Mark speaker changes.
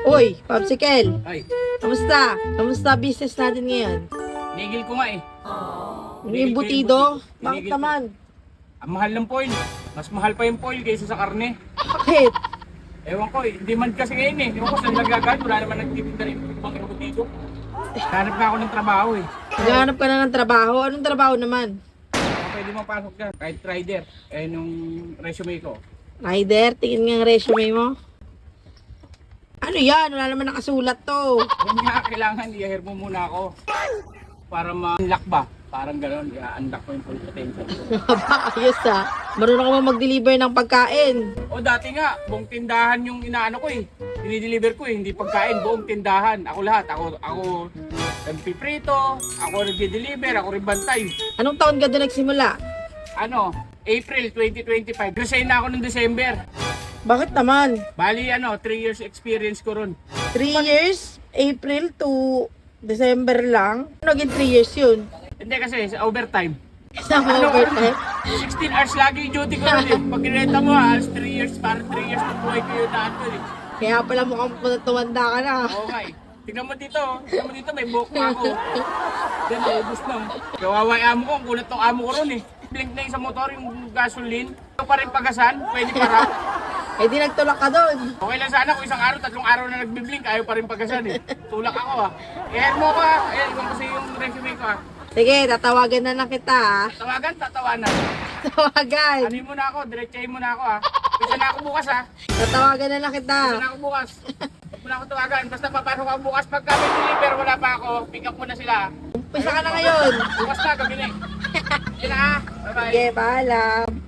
Speaker 1: Uy, Popsicle.
Speaker 2: Ay,
Speaker 1: Kamusta? Kamusta business natin ngayon?
Speaker 2: nigil ko nga eh.
Speaker 1: Yung butido? Bakit
Speaker 2: Tinigil ko.
Speaker 1: naman?
Speaker 2: Ang mahal ng foil. Mas mahal pa yung foil kaysa sa karne.
Speaker 1: Bakit?
Speaker 2: Ewan ko eh, demand kasi ngayon eh. Ewan ko saan nagagawin, wala naman nagtitinda rin ibang butido. Hanap nga ako ng trabaho eh.
Speaker 1: Naghahanap ka na ng trabaho? Anong trabaho naman?
Speaker 2: Pwede mapasok ka, kahit rider. Eh, nung resume ko.
Speaker 1: Rider, tingin nga ang resume mo. Ano yan? Wala naman nakasulat to.
Speaker 2: Kung nga kailangan, i-hire mo muna ako. Para ma-unlock ba? Parang gano'n, i-unlock ko yung full potential ko.
Speaker 1: Ayos ah. Marunong ka ba mag-deliver ng pagkain?
Speaker 2: O dati nga, buong tindahan yung inaano ko eh. Dinideliver ko eh, hindi pagkain, buong tindahan. Ako lahat, ako nagpiprito, ako nagdi-deliver, ako rin bantay.
Speaker 1: Anong taon ka doon nagsimula?
Speaker 2: Ano, April 2025. Resign na ako ng December.
Speaker 1: Bakit naman?
Speaker 2: Bali 3 years experience ko ron.
Speaker 1: 3 years? April to December lang? Ano naging 3 years yun?
Speaker 2: Hindi kasi sa overtime.
Speaker 1: Kasama overtime?
Speaker 2: 16 hours lagi yung duty ko ron eh. Pag kineta mo halos 3 years, parang 3 years ng buhay ko yun na eh.
Speaker 1: Kaya pala mukhang tumanda ka na.
Speaker 2: Okay. Tingnan mo dito, may buhok pa ako. Then naubos na. Kawawa yung amo ko, ang kulat ng amo ko ron eh. Blink na yung sa motor, yung gasoline. Ito pa rin pagasan, pwede pa raw.
Speaker 1: Eh di nagtulak ka doon.
Speaker 2: Okay lang sana kung isang araw, 3 araw na nagbiblink, ayaw pa rin pagasan eh. Tulak ako ah. I-hire mo ko ah. Ayan, iwan kasi yung resume ko ah.
Speaker 1: Sige, tatawagan na lang kita ah.
Speaker 2: Tawagan, tatawanan.
Speaker 1: Tatawagan.
Speaker 2: Ano mo na ako, diretsahin mo na ako ah. Isa na ako bukas ah.
Speaker 1: Tatawagan na lang kita.
Speaker 2: Isa na ako bukas. Huwag mo na ako tawagan. Basta papasok ako bukas. Pag kami deliver, wala pa ako. Pick up mo na sila.
Speaker 1: Umpisa ka na ngayon.
Speaker 2: Bukas na, gabi na eh. Sige na ah. Bye-bye.
Speaker 1: Sige, paalam.